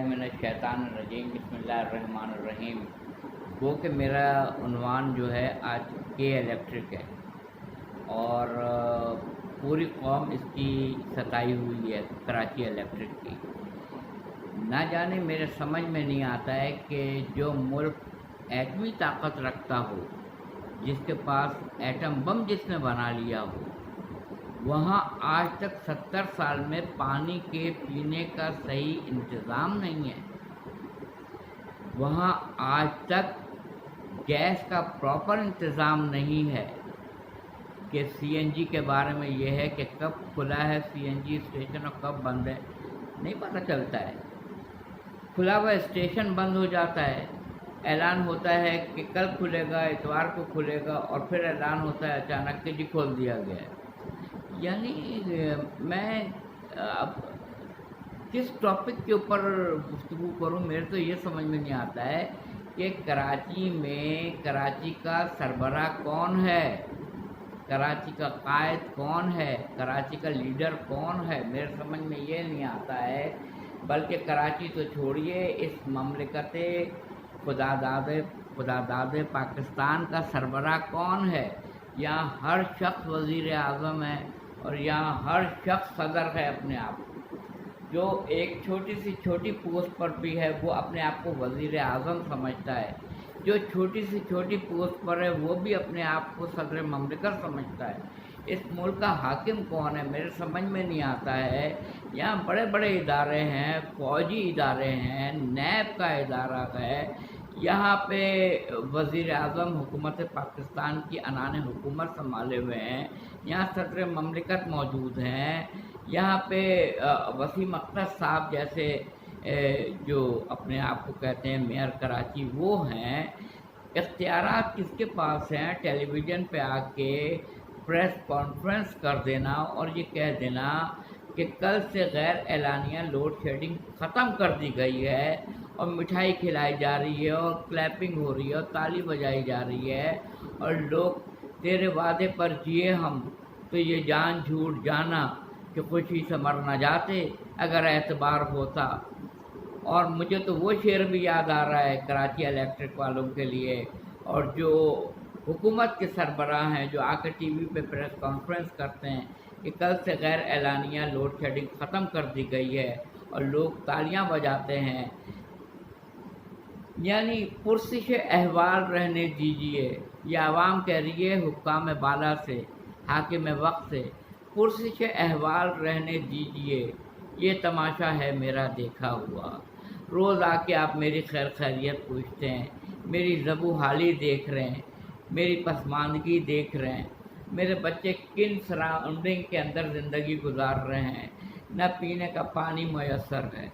मिनश्शैतानिर्रजीम बिस्मिल्लाहिर्रहमानिर्रहीम। वो कि मेरा उन्वान जो है आज के इलेक्ट्रिक है और पूरी कौम इसकी सताई हुई है कराची इलेक्ट्रिक की। ना जाने मेरे समझ में नहीं आता है कि जो मुल्क एटमी ताकत रखता हो, जिसके पास एटम बम जिसने बना लिया हो, वहाँ आज तक 70 साल में पानी के पीने का सही इंतज़ाम नहीं है। वहाँ आज तक गैस का प्रॉपर इंतज़ाम नहीं है कि सीएनजी के बारे में ये है कि कब खुला है सीएनजी स्टेशन और कब बंद है, नहीं पता चलता है। खुला हुआ स्टेशन बंद हो जाता है, ऐलान होता है कि कल खुलेगा, इतवार को खुलेगा, और फिर ऐलान होता है अचानक कि जी खोल दिया गया है। यानी मैं अब किस टॉपिक के ऊपर गुफ्तगू करूं, मेरे तो ये समझ में नहीं आता है कि कराची में कराची का सरबराह कौन है, कराची का कायद कौन है, कराची का लीडर कौन है, मेरे समझ में ये नहीं आता है। बल्कि कराची तो छोड़िए, इस ममलिकत खुदादाद पाकिस्तान का सरबराह कौन है। यहाँ हर शख्स वज़ीर आज़म है और यहाँ हर शख्स सदर है अपने आप। जो एक छोटी सी छोटी पोस्ट पर भी है वो अपने आप को वज़ीर आज़म समझता है, जो छोटी सी छोटी पोस्ट पर है वो भी अपने आप को सदर ममलिकत समझता है। इस मुल्क का हाकिम कौन है, मेरे समझ में नहीं आता है। यहाँ बड़े बड़े इदारे हैं, फ़ौजी इदारे हैं, नैब का इदारा है, यहाँ पे वज़ीर आज़म हुकूमत पाकिस्तान की अनाने हुकूमत संभाले हुए हैं, यहाँ सदर ममलिकत मौजूद हैं, यहाँ पे वसीम अख्तर साहब जैसे जो अपने आप को कहते हैं मेयर कराची वो हैं। इख्तियारात किसके पास हैं? टेलीविज़न पे आके प्रेस कॉन्फ्रेंस कर देना और ये कह देना कि कल से गैर एलानिया लोड शेडिंग ख़त्म कर दी गई है और मिठाई खिलाई जा रही है और क्लैपिंग हो रही है और ताली बजाई जा रही है और लोग तेरे वादे पर जिए हम, तो ये जान झूठ जाना कि खुशी से मर न जाते अगर एतबार होता। और मुझे तो वो शेर भी याद आ रहा है कराची इलेक्ट्रिक वालों के लिए, और जो हुकूमत के सरबराह हैं जो आकर टीवी पे प्रेस कॉन्फ्रेंस करते हैं कि कल से गैर एलानिया लोड शेडिंग ख़त्म कर दी गई है और लोग तालियां बजाते हैं। यानी पुरसिश अहवाल रहने दीजिए, ये आवाम कह रही है हुक्काम बाला से, हाकिम वक्त से, पुरसिश अहवाल रहने दीजिए, ये तमाशा है मेरा देखा हुआ। रोज़ आके आप मेरी खैर खैरियत पूछते हैं, मेरी ज़बू हाली देख रहे हैं, मेरी पसमानदगी देख रहे हैं, मेरे बच्चे किन सराउंडिंग के अंदर ज़िंदगी गुजार रहे हैं, न पीने का पानी मैसर है।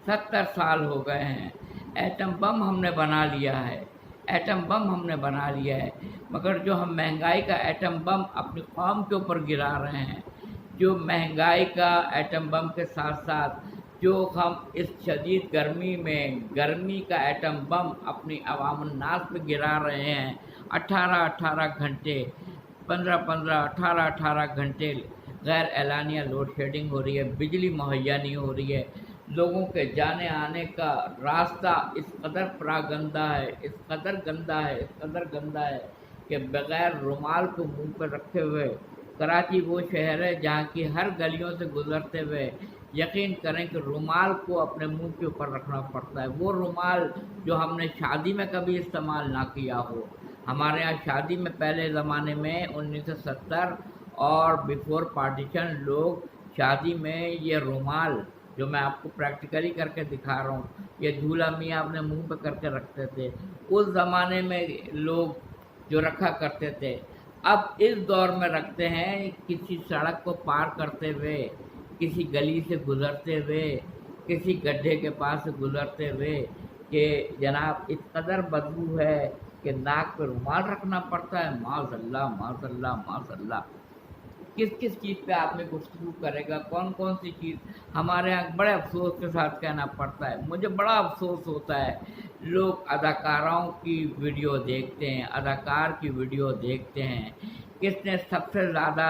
70 साल हो गए हैं, एटम बम हमने बना लिया है, एटम बम हमने बना लिया है, मगर जो हम महंगाई का एटम बम अपनी कौम के ऊपर गिरा रहे हैं, जो महंगाई का एटम बम के साथ साथ जो हम इस शदीद गर्मी में गर्मी का एटम बम अपनी अवाम-उन-नास पे गिरा रहे हैं, 18-18 घंटे 15-15 18-18 घंटे गैर एलानिया लोड शेडिंग हो रही है, बिजली मुहैया नहीं हो रही है, लोगों के जाने आने का रास्ता इस कदर गंदा है, इस कदर गंदा है, इस कदर गंदा है कि बग़ैर रुमाल को मुंह पर रखे हुए कराची वो शहर है जहाँ की हर गलियों से गुजरते हुए यकीन करें कि रुमाल को अपने मुंह के ऊपर रखना पड़ता है। वो रुमाल जो हमने शादी में कभी इस्तेमाल ना किया हो। हमारे यहाँ शादी में पहले ज़माने में 1970 और बिफोर पार्टीशन लोग शादी में ये रुमाल जो मैं आपको प्रैक्टिकली करके दिखा रहा हूँ, ये झूला मियाँ अपने मुंह पे करके रखते थे। उस ज़माने में लोग जो रखा करते थे, अब इस दौर में रखते हैं किसी सड़क को पार करते हुए, किसी गली से गुज़रते हुए, किसी गड्ढे के पास से गुज़रते हुए कि जनाब इस कदर बदबू है कि नाक पे रुमाल रखना पड़ता है। माज़अल्लाह माज़अल्लाह माज़अल्लाह। किस किस चीज़ पे आपने गुफ्तगू करेगा, कौन कौन सी चीज़। हमारे यहाँ बड़े अफसोस के साथ कहना पड़ता है, मुझे बड़ा अफसोस होता है, लोग अदाकाराओं की वीडियो देखते हैं, अदाकार की वीडियो देखते हैं, किसने सबसे ज़्यादा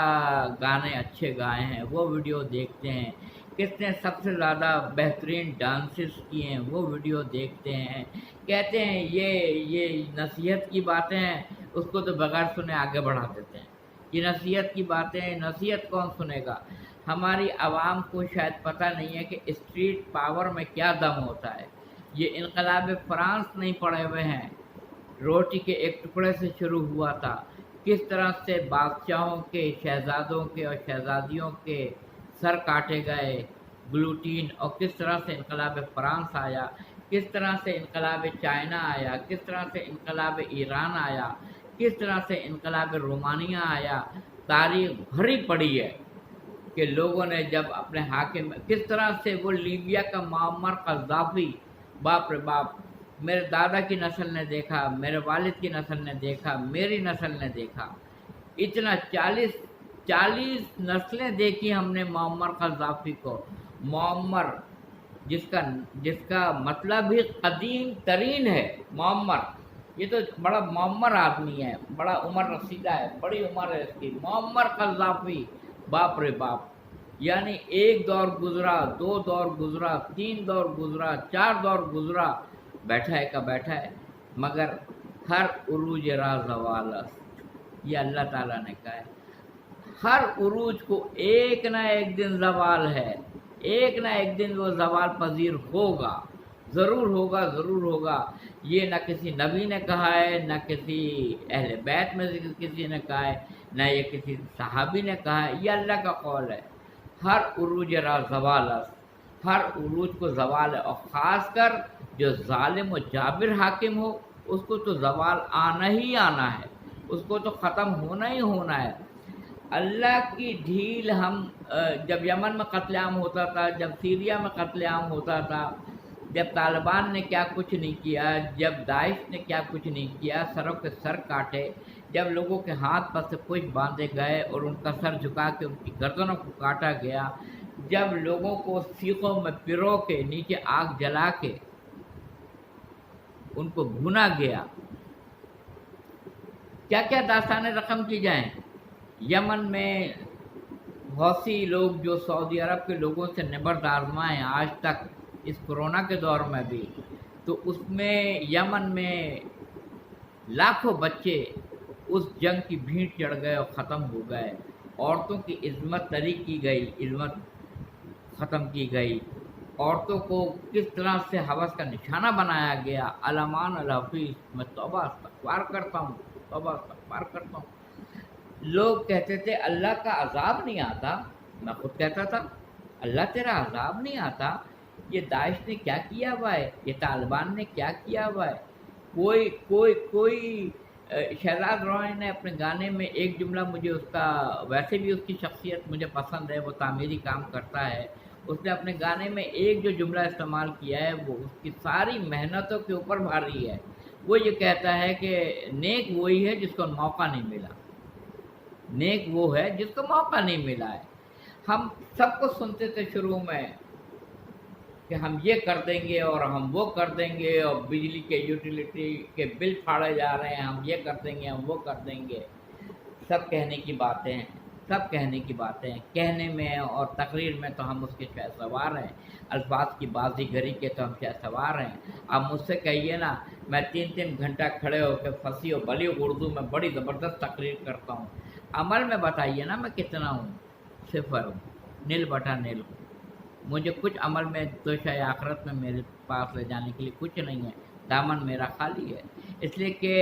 गाने अच्छे गाए हैं वो वीडियो देखते हैं, کس نے سب سے زیادہ بہترین ڈانسز کیے ہیں وہ ویڈیو دیکھتے ہیں، کہتے ہیں یہ نصیحت کی باتیں ہیں، اس کو تو بغیر سنے آگے بڑھا دیتے ہیں۔ یہ نصیحت کی باتیں ہیں، نصیحت کون سنے گا؟ ہماری عوام کو شاید پتہ نہیں ہے کہ اسٹریٹ پاور میں کیا دم ہوتا ہے۔ یہ انقلاب فرانس نہیں پڑے ہوئے ہیں، روٹی کے ایک ٹکڑے سے شروع ہوا تھا، کس طرح سے بادشاہوں کے، شہزادوں کے اور شہزادیوں کے سر کاٹے گئے گلوٹین، اور کس طرح سے انقلاب فرانس آیا، کس طرح سے انقلاب چائنا آیا، کس طرح سے انقلاب ایران آیا، کس طرح سے انقلاب رومانیہ آیا۔ تاریخ بھری پڑی ہے کہ لوگوں نے جب اپنے حاکم، کس طرح سے وہ لیبیا کا معمر قذافی، باپ رے باپ، میرے دادا کی نسل نے دیکھا، میرے والد کی نسل نے دیکھا، میری نسل نے دیکھا، اتنا 40 نسلیں دیکھی ہم نے معمر قذافی کو۔ معمر جس کا مطلب بھی قدیم ترین ہے، معمر، یہ تو بڑا معمر آدمی ہے، بڑا عمر رسیدہ ہے، بڑی عمر ہے اس کی، معمر قذافی، باپ رے باپ۔ یعنی ایک دور گزرا، 2 دور گزرا، 3 دور گزرا، 4 دور گزرا، بیٹھا ہے کا بیٹھا ہے، مگر ہر عروج را زوال است، یہ اللہ تعالیٰ نے کہا ہے۔ ہر عروج کو ایک نہ ایک دن زوال ہے، ایک نہ ایک دن وہ زوال پذیر ہوگا، ضرور ہوگا، ضرور ہوگا۔ یہ نہ کسی نبی نے کہا ہے، نہ کسی اہل بیت میں سے کسی نے کہا ہے، نہ یہ کسی صحابی نے کہا ہے، یہ اللہ کا قول ہے۔ ہر عروج را زوال است، ہر عروج کو زوال ہے، اور خاص کر جو ظالم و جابر حاکم ہو اس کو تو زوال آنا ہی آنا ہے، اس کو تو ختم ہونا ہی ہونا ہے۔ اللہ کی ڈھیل ہم جب یمن میں قتل عام ہوتا تھا، جب سیریا میں قتل عام ہوتا تھا، جب طالبان نے کیا کچھ نہیں کیا، جب داعش نے کیا کچھ نہیں کیا، سروں کے سر کاٹے، جب لوگوں کے ہاتھ پر سے پوچھ باندھے گئے اور ان کا سر جھکا کے ان کی گردنوں کو کاٹا گیا، جب لوگوں کو سیخوں میں پرو کے نیچے آگ جلا کے ان کو بھونا گیا، کیا کیا داستانیں رقم کی جائیں۔ یمن میں حوثی لوگ جو سعودی عرب کے لوگوں سے نبرد آزمائیں آج تک اس کورونا کے دور میں بھی، تو اس میں یمن میں لاکھوں بچے اس جنگ کی بھینٹ چڑھ گئے اور ختم ہو گئے۔ عورتوں کی عصمت تری کی گئی، عصمت ختم کی گئی، عورتوں کو کس طرح سے ہوس کا نشانہ بنایا گیا۔ علمان الحفیظ، میں توبہ استغفار کرتا ہوں، توبہ استغفار کرتا ہوں۔ لوگ کہتے تھے اللہ کا عذاب نہیں آتا، میں خود کہتا تھا اللہ تیرا عذاب نہیں آتا، یہ داعش نے کیا کیا ہوا ہے، یہ طالبان نے کیا کیا ہوا ہے۔ کوئی شہزاد روحانی نے اپنے گانے میں ایک جملہ، مجھے اس کا، ویسے بھی اس کی شخصیت مجھے پسند ہے، وہ تعمیری کام کرتا ہے، اس نے اپنے گانے میں ایک جو جملہ استعمال کیا ہے وہ اس کی ساری محنتوں کے اوپر بھاری ہے۔ وہ یہ کہتا ہے کہ نیک وہی ہے جس کو موقع نہیں ملا، نیک وہ ہے جس کو موقع نہیں ملا ہے۔ ہم سب کو سنتے تھے شروع میں کہ ہم یہ کر دیں گے اور ہم وہ کر دیں گے، اور بجلی کے یوٹیلیٹی کے بل پھاڑے جا رہے ہیں، ہم یہ کر دیں گے، ہم وہ کر دیں گے۔ سب کہنے کی باتیں ہیں، سب کہنے کی باتیں ہیں، کہنے میں اور تقریر میں تو ہم اس کے شہ سوار ہیں، الفاظ کی بازی گری کے تو ہم شہ سوار ہیں۔ اب مجھ سے کہیے نا، میں 3 گھنٹہ کھڑے ہو کے فصیح و بلیغ اردو میں بڑی زبردست تقریر کرتا ہوں، عمل میں بتائیے نا میں کتنا ہوں؟ صفر ہوں، نیل بٹا نیل ہوں۔ مجھے کچھ عمل میں تو شاید آخرت میں میرے پاس لے جانے کے لیے کچھ نہیں ہے، دامن میرا خالی ہے، اس لیے کہ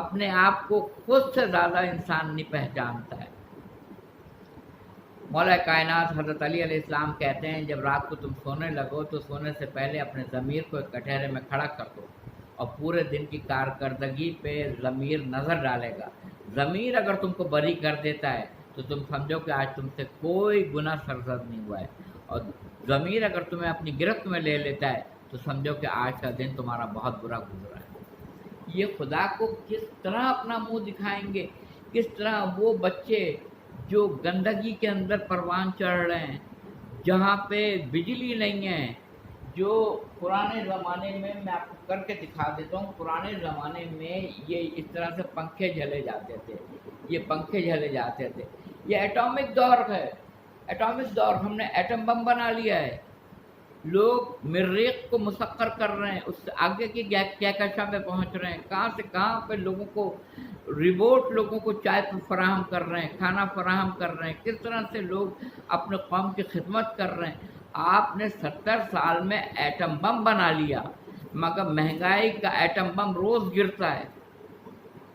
اپنے آپ کو خود سے زیادہ انسان نہیں پہچانتا ہے۔ مولا کائنات حضرت علی علیہ السلام کہتے ہیں جب رات کو تم سونے لگو تو سونے سے پہلے اپنے ضمیر کو ایک کٹہرے میں کھڑا کر دو، اور پورے دن کی کارکردگی پہ ضمیر نظر ڈالے گا۔ ضمیر اگر تم کو بری کر دیتا ہے تو تم سمجھو کہ آج تم سے کوئی گناہ سرزد نہیں ہوا ہے، اور ضمیر اگر تمہیں اپنی گرفت میں لے لیتا ہے تو سمجھو کہ آج کا دن تمہارا بہت برا گزرا ہے۔ یہ خدا کو کس طرح اپنا منہ دکھائیں گے، کس طرح وہ بچے جو گندگی کے اندر پروان چڑھ رہے ہیں، جہاں پہ بجلی نہیں ہے، جو پرانے زمانے میں آپ کو کر کے دکھا دیتا ہوں، پرانے زمانے میں یہ اس طرح سے پنکھے جھلے جاتے تھے، یہ پنکھے جھلے جاتے تھے، یہ ایٹامک دور ہے، एटॉमिक दौर, हमने एटम बम बना लिया है, लोग मरीख को मुसक्कर कर रहे हैं, उससे आगे की कहकशा पे पहुंच रहे हैं, कहाँ से कहाँ पे लोगों को रिमोट लोगों को चाय फराहम कर रहे हैं, खाना फराहम कर रहे हैं, किस तरह से लोग अपने कौम की खिदमत कर रहे हैं। आपने 70 साल में एटम बम बना लिया, मगर महंगाई का एटम बम रोज़ गिरता है,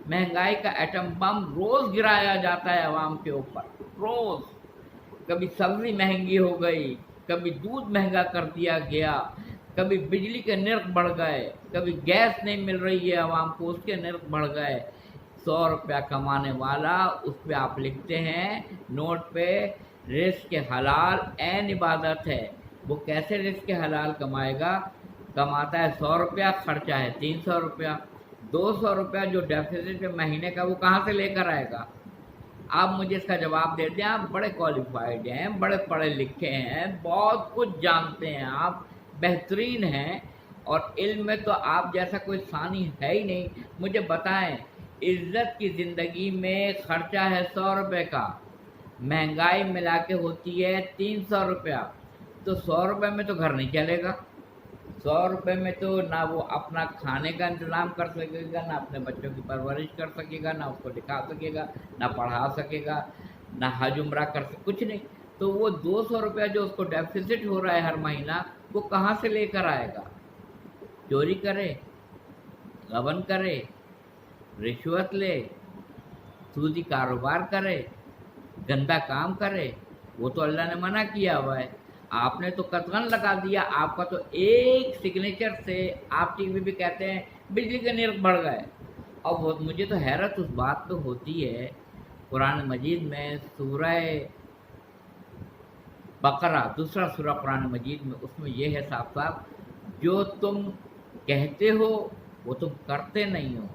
महंगाई का एटम बम रोज़ गिराया जाता है आवाम के ऊपर, रोज़। कभी सब्ज़ी महंगी हो गई, कभी दूध महंगा कर दिया गया, कभी बिजली के निर्ख बढ़ गए, कभी गैस नहीं मिल रही है आवाम को, उसके निर्ख बढ़ गए। 100 रुपया कमाने वाला, उस पर आप लिखते हैं नोट पे रिस्क के हलाल ऐन इबादत है। वो कैसे रिस्क के हलाल कमाएगा? कमाता है 100 रुपया, खर्चा है 300 रुपया, 200 रुपया जो डेफिसिट है महीने का, वो कहाँ से लेकर आएगा? आप मुझे इसका जवाब दे दें। आप बड़े क्वालिफाइड हैं, बड़े पढ़े लिखे हैं, बहुत कुछ जानते हैं, आप बेहतरीन हैं, और इल्म में तो आप जैसा कोई सानी है ही नहीं। मुझे बताएं, इज़्ज़त की ज़िंदगी में खर्चा है 100 रुपये का, महंगाई मिला के होती है 300 रुपया, तो 100 रुपये में तो घर नहीं चलेगा। 100 रुपये में तो ना वो अपना खाने का इंतज़ाम कर सकेगा, ना अपने बच्चों की परवरिश कर सकेगा, ना उसको लिखा सकेगा, ना पढ़ा सकेगा, ना हज उम्रा कर सके, कुछ नहीं। तो वो 200 रुपया जो उसको डेफिसिट हो रहा है हर महीना, वो कहाँ से लेकर आएगा? चोरी करे, गबन करे, रिश्वत ले, सूदी कारोबार करे, गंदा काम करे, वो तो अल्लाह ने मना किया हुआ है। आपने तो कतगन लगा दिया, आपका तो एक सिग्नेचर से आप टीवी पे कहते हैं बिजली के निर्ख बढ़ गए। और वो मुझे तो हैरत उस बात पे होती है, कुरान मजीद में सूरह बकरा, दूसरा सूरह कुरान मजीद में, उसमें ये है साफ साफ, जो तुम कहते हो वो तुम करते नहीं हो,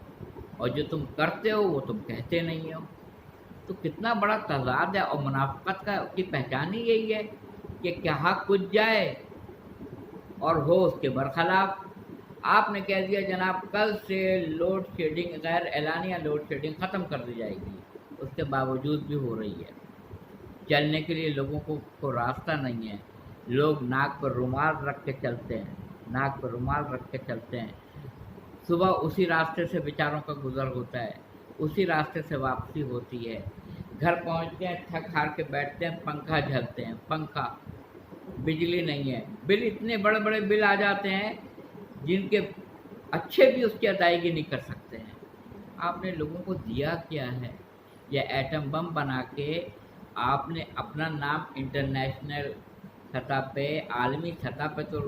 और जो तुम करते हो वो तुम कहते नहीं हो। तो कितना बड़ा तज़ाद है। और मुनाफ़िक़त का की पहचान ही यही है कि कहा कुछ जाए और हो उसके बरखिलाफ। आपने कह दिया जनाब कल से लोड शेडिंग, गैर एलानिया लोड शेडिंग ख़त्म कर दी जाएगी, उसके बावजूद भी हो रही है। चलने के लिए लोगों को रास्ता नहीं है, लोग नाक पर रुमाल रख के चलते हैं, नाक पर रुमाल रख के चलते हैं। सुबह उसी रास्ते से बेचारों का गुज़र होता है, उसी रास्ते से वापसी होती है। घर पहुंचते हैं, थक हार के बैठते हैं, पंखा झलते हैं, पंखा, बिजली नहीं है, बिल इतने बड़े बड़े बिल आ जाते हैं जिनके अच्छे भी उसकी अदायगी नहीं कर सकते हैं। आपने लोगों को दिया क्या है? यह एटम बम बना के आपने अपना नाम इंटरनेशनल सतह पे, आलमी सतह पे तो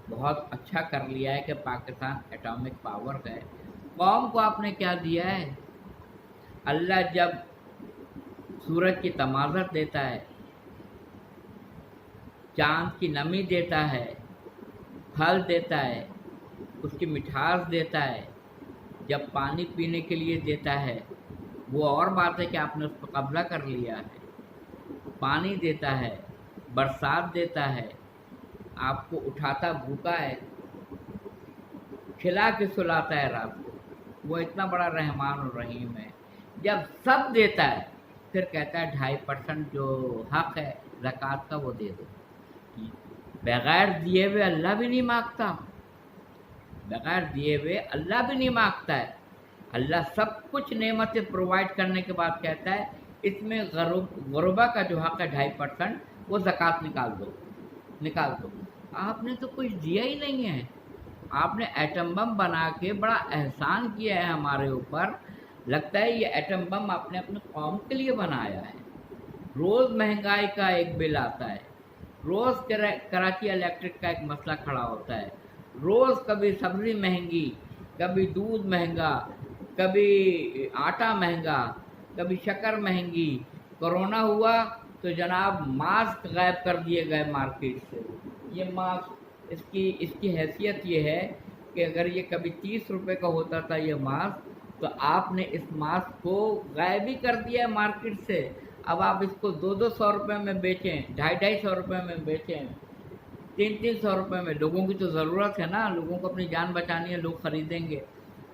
बहुत अच्छा कर लिया है कि पाकिस्तान एटॉमिक पावर है। कौम को आपने क्या दिया है? अल्लाह जब सूरज की तमाज़त देता है, चाँद की नमी देता है, फल देता है, उसकी मिठास देता है, जब पानी पीने के लिए देता है, वो और बात है कि आपने उस पर कब्ज़ा कर लिया है। पानी देता है, बरसात देता है, आपको उठाता भूखा है, खिला के सुलाता है रात को। वो इतना बड़ा रहमान और रहीम है। जब सब देता है फिर कहता है 2.5% जो हक़ है ज़कात का वो दे दो। बग़ैर दिए हुए अल्लाह भी नहीं मांगता, बग़ैर दिए हुए अल्लाह भी नहीं मांगता है। अल्लाह सब कुछ नेमतें प्रोवाइड करने के बाद कहता है इसमें गुरबा का जो हक़ है 2.5% वो ज़कात निकाल दो, निकाल दो। आपने तो कुछ दिया ही नहीं है। आपने एटम बम बना के बड़ा एहसान किया है हमारे ऊपर। लगता है ये एटम बम आपने अपने कौम के लिए बनाया है। रोज़ महंगाई का एक बिल आता है, रोज़ कराची इलेक्ट्रिक का एक मसला खड़ा होता है, रोज़ कभी सब्ज़ी महंगी, कभी दूध महंगा, कभी आटा महंगा, कभी शक्कर महंगी। कोरोना हुआ तो जनाब मास्क गायब कर दिए गए मार्केट से। ये मास्क, इसकी हैसियत ये है कि अगर ये कभी 30 रुपये का होता था ये मास्क, तो आपने इस मास्क को गायब ही कर दिया है मार्केट से। अब आप इसको 200 रुपये में बेचें, 250 रुपये में बेचें, 300 रुपये में। लोगों की तो ज़रूरत है ना, लोगों को अपनी जान बचानी है, लोग ख़रीदेंगे।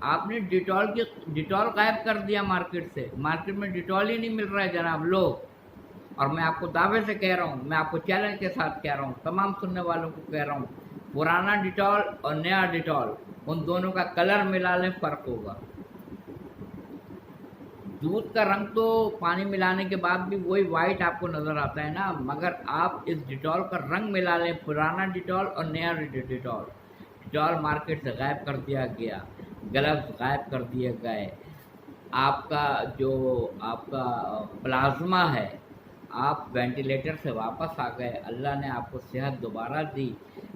आपने डिटॉल गायब कर दिया मार्केट से, मार्केट में डिटॉल ही नहीं मिल रहा है जनाब। लोग اور میں آپ کو دعوے سے کہہ رہا ہوں، میں آپ کو چیلنج کے ساتھ کہہ رہا ہوں، تمام سننے والوں کو کہہ رہا ہوں، پرانا ڈیٹول اور نیا ڈیٹول ان دونوں کا کلر ملا لیں، فرق ہوگا۔ دودھ کا رنگ تو پانی ملانے کے بعد بھی وہی وائٹ آپ کو نظر آتا ہے نا، مگر آپ اس ڈیٹول کا رنگ ملا لیں، پرانا ڈیٹول اور نیا ڈیٹول۔ ڈیٹول مارکیٹ سے غائب کر دیا گیا، گلوز غائب کر دیے گئے، آپ کا جو آپ کا پلازما ہے، آپ وینٹیلیٹر سے واپس آ گئے، اللہ نے آپ کو صحت دوبارہ دی۔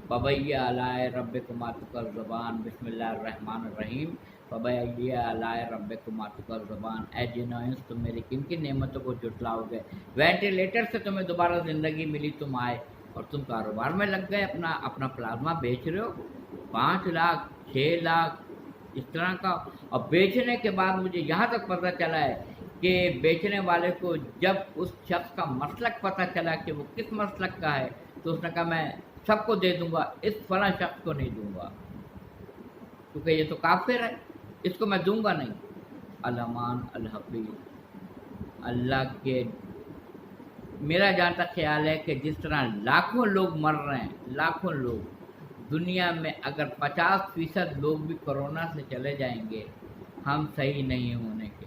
فبئی علی ربکما تکذبان، بسم اللہ الرحمن الرحیم، فبئی علی ربکما تکذبان، اے جن و انس تم میری کن کن نعمتوں کو جھٹلاؤ گے؟ وینٹیلیٹر سے تمہیں دوبارہ زندگی ملی، تم آئے اور تم کاروبار میں لگ گئے، اپنا پلازما بیچ رہے ہو 5 لاکھ 6 لاکھ اس طرح کا۔ اور بیچنے کے بعد مجھے یہاں تک پتہ چلا ہے کہ بیچنے والے کو جب اس شخص کا مسلک پتہ چلا کہ وہ کس مسلک کا ہے، تو اس نے کہا میں سب کو دے دوں گا، اس فلاں شخص کو نہیں دوں گا، کیونکہ یہ تو کافر ہے، اس کو میں دوں گا نہیں۔ الامان الحفیظ، اللہ کے میرا جہاں تک خیال ہے کہ جس طرح لاکھوں لوگ مر رہے ہیں، لاکھوں لوگ دنیا میں، اگر 50% لوگ بھی کرونا سے چلے جائیں گے، ہم صحیح نہیں ہونے کے،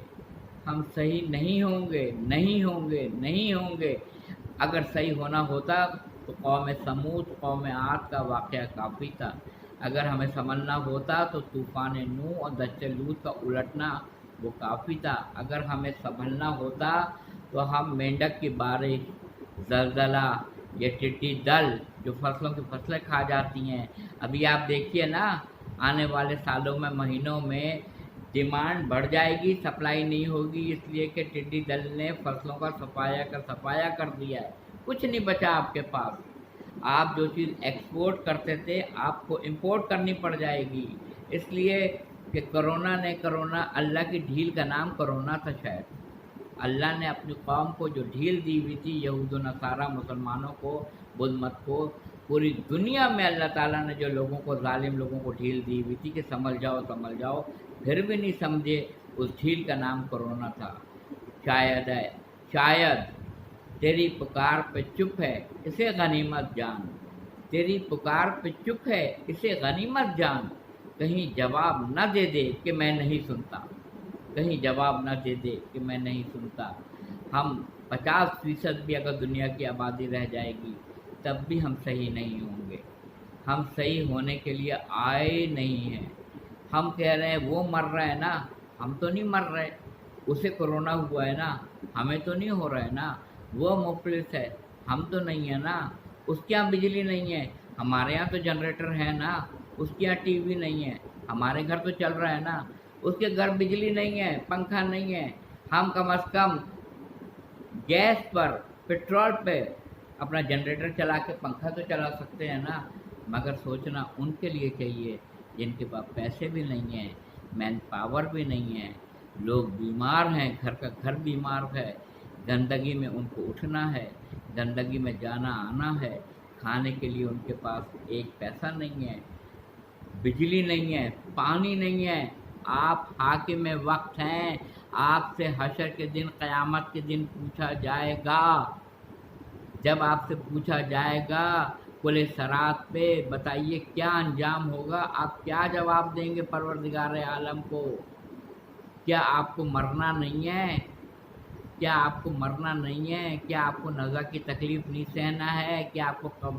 ہم صحیح نہیں ہوں گے، نہیں ہوں گے، نہیں ہوں گے۔ اگر صحیح ہونا ہوتا تو قوم سمود، قوم عاد کا واقعہ کافی تھا۔ اگر ہمیں سنبھلنا ہوتا تو طوفان نوح اور دشت لوط کا الٹنا وہ کافی تھا۔ اگر ہمیں سنبھلنا ہوتا تو ہم مینڈک کی بارش، زلزلہ، یہ ٹڈی دل جو فصلوں کی فصلیں کھا جاتی ہیں، ابھی آپ دیکھیے نا، آنے والے سالوں میں، مہینوں میں ڈیمانڈ بڑھ جائے گی، سپلائی نہیں ہوگی، اس لیے کہ ٹڈی دل نے فصلوں کا صفایا کر دیا ہے، کچھ نہیں بچا آپ کے پاس۔ آپ جو چیز ایکسپورٹ کرتے تھے آپ کو امپورٹ کرنی پڑ جائے گی، اس لیے کہ کرونا اللہ کی ڈھیل کا نام کرونا تھا شاید۔ اللہ نے اپنی قوم کو جو ڈھیل دی ہوئی تھی، یہود و نصارہ مسلمانوں کو، بدھ مت کو، پوری دنیا میں اللہ تعالیٰ نے جو لوگوں کو، ظالم لوگوں کو ڈھیل دی ہوئی تھی کہ سنبھل جاؤ، پھر بھی نہیں سمجھے، اس ڈھیل کا نام کرونا تھا۔ شاید تیری پکار پہ چپ ہے اسے غنیمت جان، تیری پکار پہ چپ ہے اسے غنیمت جان، کہیں جواب نہ دے دے کہ میں نہیں سنتا، کہیں جواب نہ دے دے کہ میں نہیں سنتا۔ ہم 50% بھی اگر دنیا کی آبادی رہ جائے گی تب بھی ہم صحیح نہیں ہوں گے، ہم صحیح ہونے کے لیے آئے نہیں ہیں۔ ہم کہہ رہے ہیں وہ مر رہا ہے نا، ہم تو نہیں مر رہے، اسے کرونا ہوا ہے نا، ہمیں تو نہیں ہو رہا ہے نا، وہ مفلس ہے، ہم تو نہیں ہیں نا، اس کے یہاں بجلی نہیں ہے، ہمارے یہاں تو جنریٹر ہے نا، اس کے یہاں ٹی وی نہیں ہے، ہمارے گھر تو چل رہا ہے نا، اس کے گھر بجلی نہیں ہے، پنکھا نہیں ہے، ہم کم از کم گیس پر، پٹرول پہ اپنا جنریٹر چلا کے پنکھا تو چلا سکتے ہیں نا۔ مگر سوچنا ان کے لیے چاہیے جن کے پاس پیسے بھی نہیں ہیں، مین پاور بھی نہیں ہے، لوگ بیمار ہیں، گھر کا گھر بیمار ہے، گندگی میں ان کو اٹھنا ہے، گندگی میں جانا آنا ہے، کھانے کے لیے ان کے پاس ایک پیسہ نہیں ہے، بجلی نہیں ہے، پانی نہیں ہے۔ آپ حاکم وقت ہیں، آپ سے حشر کے دن، قیامت کے دن پوچھا جائے گا۔ جب آپ سے پوچھا جائے گا کل صراط پہ، بتائیے کیا انجام ہوگا، آپ کیا جواب دیں گے پروردگار عالم کو؟ کیا آپ کو مرنا نہیں ہے؟ کیا آپ کو مرنا نہیں ہے؟ کیا آپ کو نزا کی تکلیف نہیں سہنا ہے؟ کیا آپ کو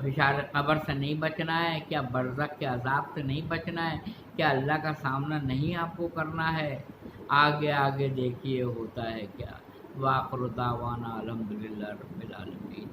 فشار قبر سے نہیں بچنا ہے؟ کیا برزخ کے عذاب سے نہیں بچنا ہے؟ کیا اللہ کا سامنا نہیں آپ کو کرنا ہے؟ آگے آگے دیکھیے ہوتا ہے کیا۔ وآخر دعوانا الحمدللہ رب العالمین۔